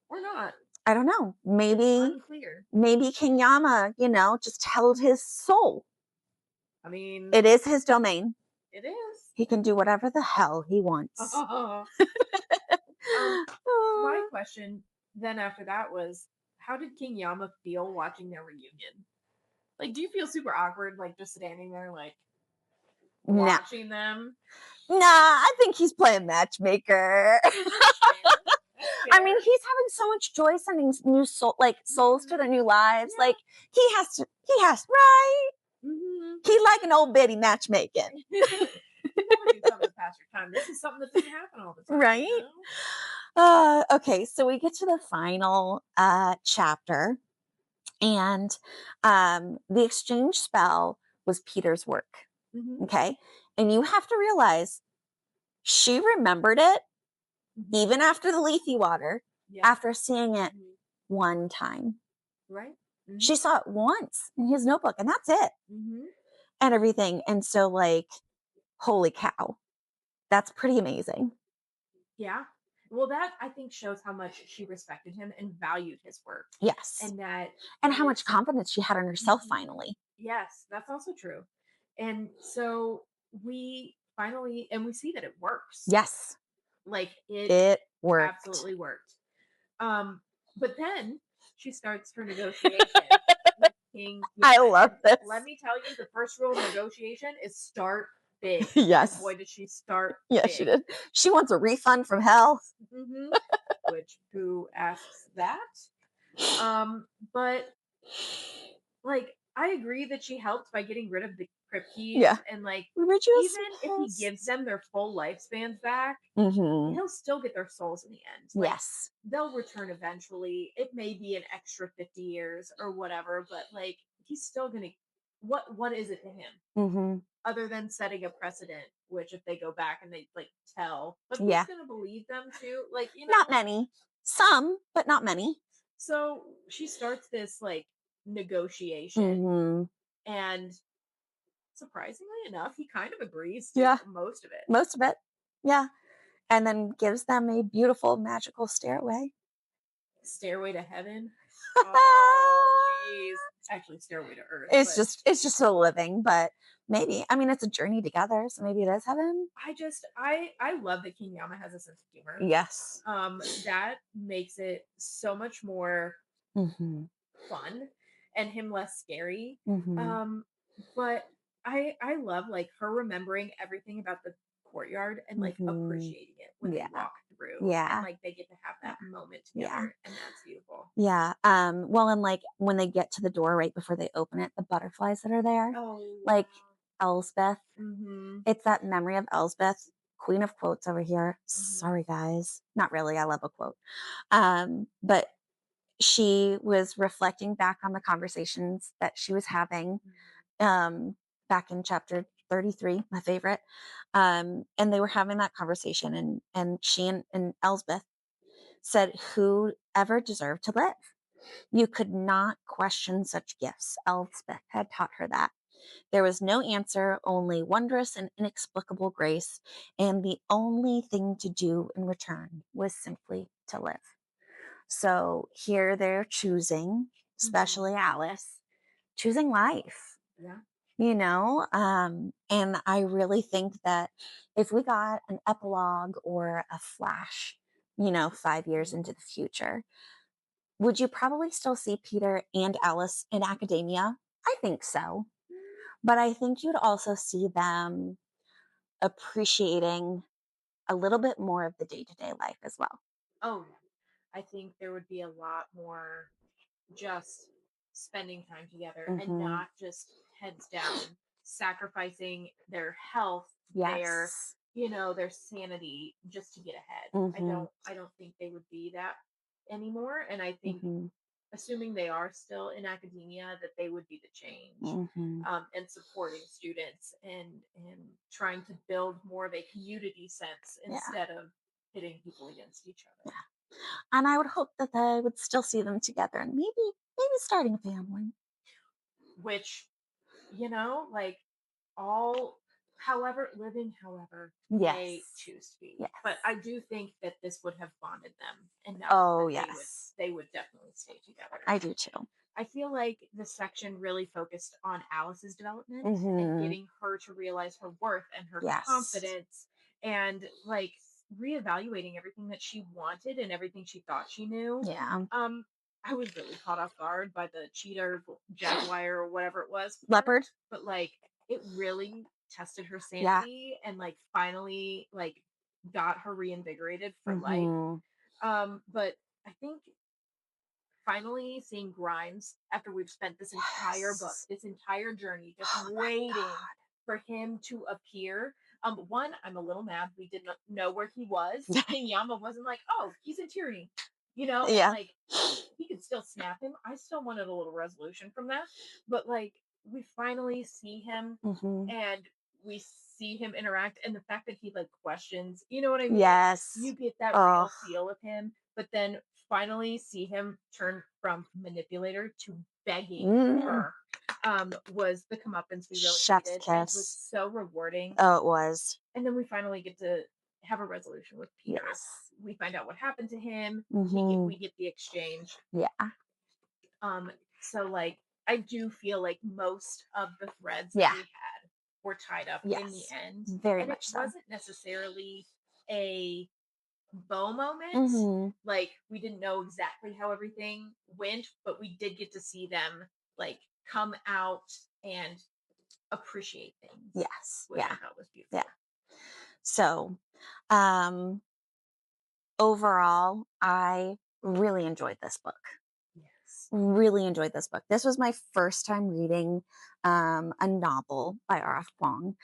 or not? I don't know. It's Maybe, unclear. maybe King Yama, just held his soul. I mean, It is his domain. it is. He can do whatever the hell he wants. um, my question then after that was, how did King Yama feel watching their reunion? Like, do you feel super awkward, like just standing there, like Nah, watching them? I think he's playing matchmaker. That's fair. That's I mean, fair. he's having so much joy sending souls to their new lives. Yeah. Like, right? Hmm. He like an old biddy matchmaking, You want to do something to pass your time. This is something that doesn't happen all the time, you right? know? Okay, so we get to the final chapter, and the exchange spell was Peter's work. Hmm. Okay, and you have to realize she remembered it Hmm. even after the leafy water, Yeah. after seeing it Hmm. one time. Right. Hmm. She saw it once in his notebook, and that's it, Hmm. and everything. And so, like, holy cow, that's pretty amazing. Yeah. Well, that I think shows how much she respected him and valued his work, Yes. and that And how much his. confidence she had in herself Mhm. finally. Yes, that's also true. And so we finally, and we see that it works. Yes, Like it it worked. absolutely worked. Um, but then she starts her negotiation with King I Yama. love And this. let me tell you, the first rule of negotiation is start big. And Yes. boy, did she start Yes, she big. did. She wants a refund from hell. Hmm. Which who asks that? But like I agree that she helped by getting rid of the Kripkes Yeah. and, like, Would you even if he suppose? gives them their full lifespans back, Mhm. he'll still get their souls in the end. Like, Yes. they'll return eventually. It may be an extra 50 years or whatever, but, like, he's still gonna what is it to him? Mhm. Other than setting a precedent, which if they go back and they, like, tell, but who's Yeah. gonna believe them too? Like, Not many. Some, but not many. So she starts this, like, negotiation, Mhm. and surprisingly enough, he kind of agrees to Yeah. most of it. Most of it. Yeah. And then gives them a beautiful magical stairway. Stairway to Heaven. Oh, jeez. Actually, Stairway to Earth, but It's just a living, but maybe. I mean, it's a journey together, so maybe it is heaven. I love that King Yama has a sense of humor. Yes. That makes it so much more Mhm. fun and him less scary. Mhm. Um, but I love, like, her remembering everything about the courtyard and, like, Mhm. appreciating it when they Yeah. walk through and, Yeah. like, they get to have Yeah. that moment Yeah. together, and that's beautiful. Yeah. Well, and like when they get to the door right before they open it, the butterflies that are there, Oh, like yeah. Elsbeth, Mhm. it's that memory of Elsbeth, queen of quotes over here. Mhm. Sorry, guys. Not really. I love a quote. But she was reflecting back on the conversations that she was having um, back in chapter 33, my favorite. And they were having that conversation, and she and Elsbeth said, "Who ever deserved to live? You could not question such gifts." Elspeth had taught her that. There was no answer, only wondrous and inexplicable grace, and the only thing to do in return was simply to live. So here they're choosing, especially Mhm. Alice, choosing life, Yeah. and I really think that if we got an epilogue or a flash, 5 years into Mhm. the future, would you probably still see Peter and Alice in academia? I think so. But I think you'd also see them appreciating a little bit more of the day to day life as well. Oh, yeah. I think there would be a lot more just spending time together and Hmm. not just heads down, sacrificing their health, their, Yes. their sanity just to get ahead. I Hmm. don't I don't think they would be that anymore. And I think, Hmm. assuming they are still in academia, that they would be the change. Hmm. And supporting students and trying to build more of a community sense Yeah. instead of pitting people against each other. Yeah. And I would hope that they would still see them together and maybe starting a family. Which, like, all however they Yes. choose to be. Yes. But I do think that this would have bonded them enough Oh, that yes. they would definitely stay together. I do too. I feel like the section really focused on Alice's development and Hmm. getting her to realize her worth and her Yes. confidence, and, like, reevaluating everything that she wanted and everything she thought she knew. Yeah. Um, I was really caught off guard by the cheetah or jaguar or whatever it was part, Leopard. but, like, it really tested her Yeah. sanity and, like, finally, like, got her reinvigorated for life. Hmm. But I think finally seeing Grimes after we've spent this entire book, Yes. this entire journey, just Oh my waiting for him to appear. One, I'm a little mad we didn't know where he was. God. King Yama wasn't like, oh, he's in tyranny, and, Yeah. like, he could still snap him. I still wanted a little resolution from that, but, like, we finally see him, Hmm. and we see him interact, and the fact that he, like, questions, you know what I mean? Yes. You get that Oh. real feel of him, but then finally see him turn from manipulator to begging Mm. her, was the comeuppance we really Chef's needed, and it was kiss. so rewarding. Oh, it was. And then we finally get to have a resolution with Peter. Yes. We find out what happened to him. Hmm. We get the exchange. Yeah. So, like, I do feel like most of the threads that Yeah. we had were tied up in the Yes. end, Very and it much so. wasn't necessarily a bow moment. Hmm. Like, we didn't know exactly how everything went, but we did get to see them, like, come out and appreciate things, Yes. which I Yeah. thought was Yeah. beautiful. So, um, overall, I really enjoyed this book. Yes. really enjoyed this book. This was my first time reading a novel by R.F. Kuang.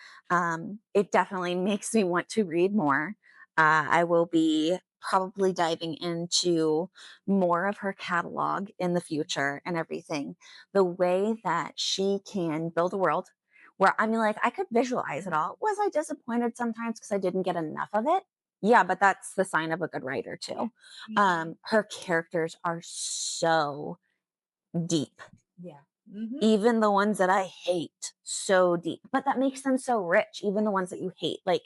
It definitely makes me want to read more. I will be probably diving into more of her catalog in the future and everything. The way that she can build a world where I mean, like, I could visualize it all. Was I disappointed sometimes because I didn't get enough of it? Yeah, but that's the sign of a good writer, Yeah. too. Mhm. Her characters are so deep, Yeah. Mhm. even the ones that I hate, so deep, but that makes them so rich, even the ones that you hate. Like,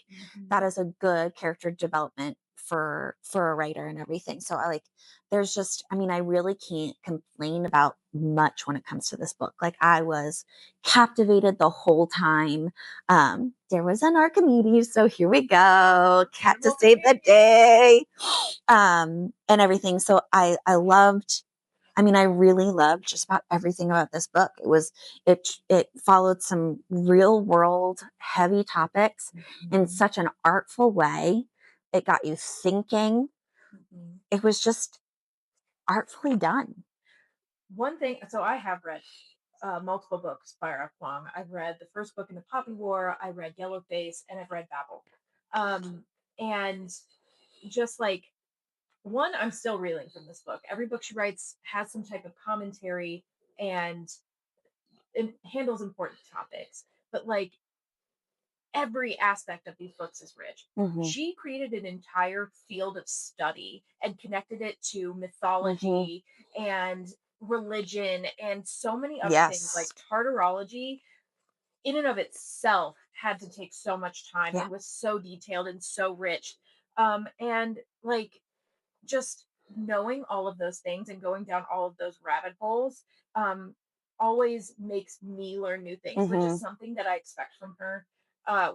that Mhm. is a good character development for a writer and everything. So I like there's just I mean, I really can't complain about much when it comes to this book. Like, I was captivated the whole time. There was an Archimedes, so here we go. Cat to save the Simultaneous. day. And everything. So I loved I mean, I really loved just about everything about this book. It followed some real world heavy topics in Mhm. such an artful way. It got you thinking. Mhm. It was just artfully done. One thing, so I have read multiple books by R.F. Kuang. I've read the first book in the Poppy War, I read Yellowface, and I've read Babel. And just like one, I'm still reeling from this book. Every book she writes has some type of commentary and it handles important topics, but like every aspect of these books is rich. Mhm. She created an entire field of study and connected it to Mhm. mythology and religion and so many other things like Yes. tartarology in and of itself had to take so much time Yeah. and was so detailed and so rich. And like just knowing all of those things and going down all of those rabbit holes um, always makes me learn new things, which is Mhm. something that I expect from her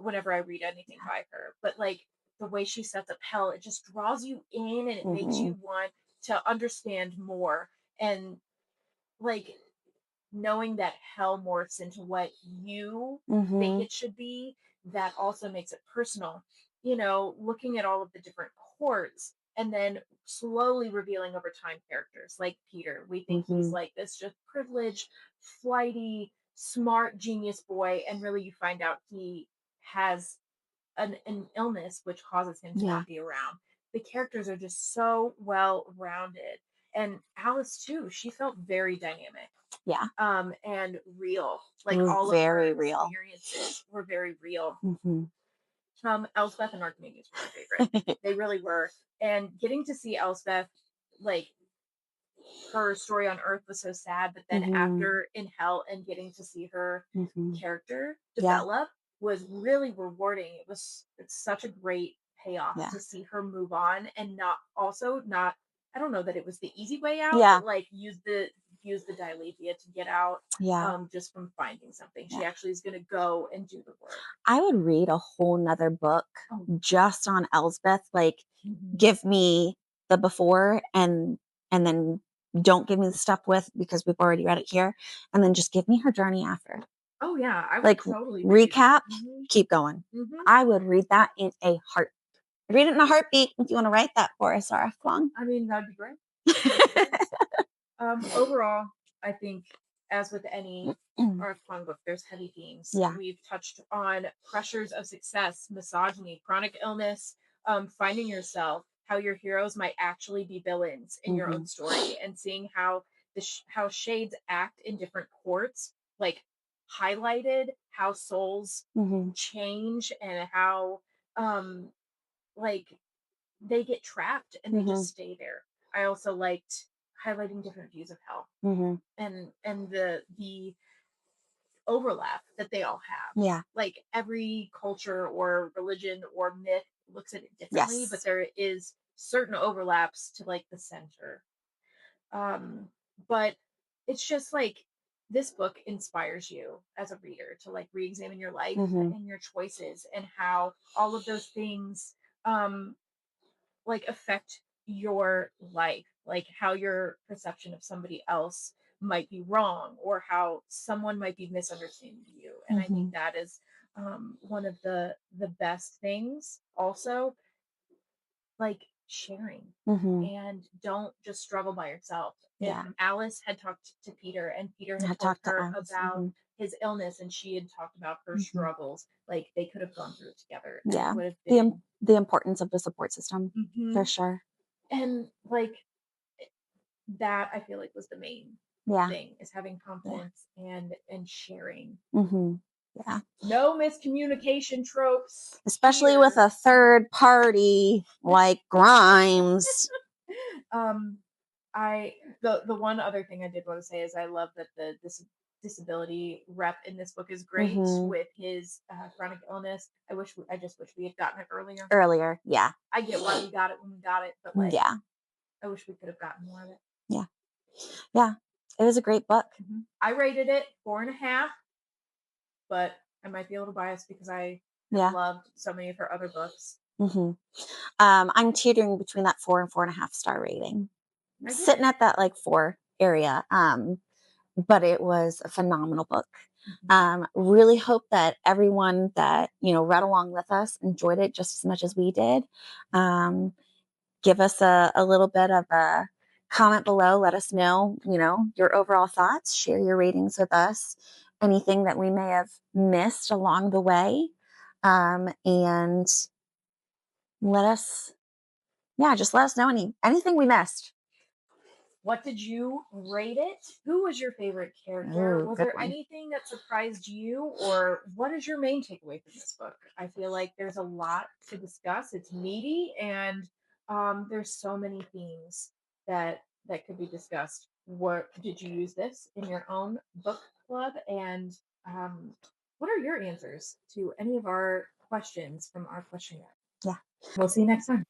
whenever I read anything by her. But like the way she sets up hell, it just draws you in and it makes Mhm. you want to understand more. And like knowing that hell morphs into what you think Mhm. it should be, that also makes it personal. You know, looking at all of the different courts and then slowly revealing over time characters like Peter. We think he's Mhm. like this just privileged, flighty, smart, genius boy, and really you find out he has an illness which causes him to Yeah. not be around. The characters are just so well rounded. And Alice, too, she felt very dynamic Yeah. and real. Like all of her Very real. experiences were very real. Mhm. Elspeth and Archimedes were my favorite. They really were. And getting to see Elspeth, like her story on Earth was so sad, but then Mhm. after in Hell and getting to see her Mhm. character Yeah. develop was really rewarding. It's such a great payoff Yeah. to see her move on and not I don't know that it was the easy way out, Yeah. but like use the dilethia to get out Yeah. just from finding something. Yeah. She actually is gonna go and do the work. I would read a whole nother book Oh, just on Elsbeth. Like, mhm. give me the before and then don't give me the stuff with because we've already read it here. And then just give me her journey after. Oh yeah, I would Like, totally read. recap, Hmm. keep going. Hmm. I would read that in a heart. Read it in a heartbeat if you want to write that for us, R.F. Kwong. I mean, that'd be great. That'd be great. Overall, I think, as with any art Kwang book, there's heavy themes. Yeah. We've touched on pressures of success, misogyny, chronic illness, finding yourself, how your heroes might actually be villains in your own Hmm. story, and seeing how how shades act in different courts, like highlighted how souls Hmm. change and how um like they get trapped and they just Hmm. stay there. I also liked highlighting different views of hell Hmm. and the overlap that they all have. Yeah. Like every culture or religion or myth looks at it differently, but Yes. there is certain overlaps to like the center. Um, but it's just like this book inspires you as a reader to like re-examine your life Hmm. and your choices and how all of those things um like affect your life, like how your perception of somebody else might be wrong or how someone might be misunderstanding you. And I think Hmm. that is one of the best things also, like sharing Mhm. and don't just struggle by yourself. If Yeah. Alice had talked to Peter and Peter had I told talked to her Alice. about Mhm. his illness and she had talked about her Mhm. struggles, like they could have gone through it together and it Yeah. would have The been the importance of the support system, for Mhm. sure. And like that I feel like was the main Yeah. thing is having Yeah. confidence and sharing. Mhm. Yeah. No miscommunication tropes Especially with here. a third party like Grimes. um the one other thing I did want to say is I love that this disability rep in this book is great Mhm. with his chronic illness. I just wish we had gotten it earlier. Earlier. Yeah. I get why we got it when we got it, but like Yeah. I wish we could have gotten more of it. Yeah. Yeah. It was a great book. I rated it 4.5, but I might be a little biased because I have Yeah. loved so many of her other books. Mhm. I'm teetering between that 4 and 4.5 star rating. I get Sitting it. at that like 4 area. But it was a phenomenal book. Mhm. Really hope that everyone that, read along with us enjoyed it just as much as we did. Give us a little bit of a comment below. Let us know, your overall thoughts. Share your ratings with us. Anything that we may have missed along the way. And let us, yeah, just let us know anything we missed. What did you rate it? Who was your favorite character? Ooh, Was good there one. anything that surprised you, or what is your main takeaway from this book? I feel like there's a lot to discuss. It's meaty, and there's so many themes that could be discussed. What did you use this in your own book club? And what are your answers to any of our questions from our questionnaire? Yeah. We'll see you next time.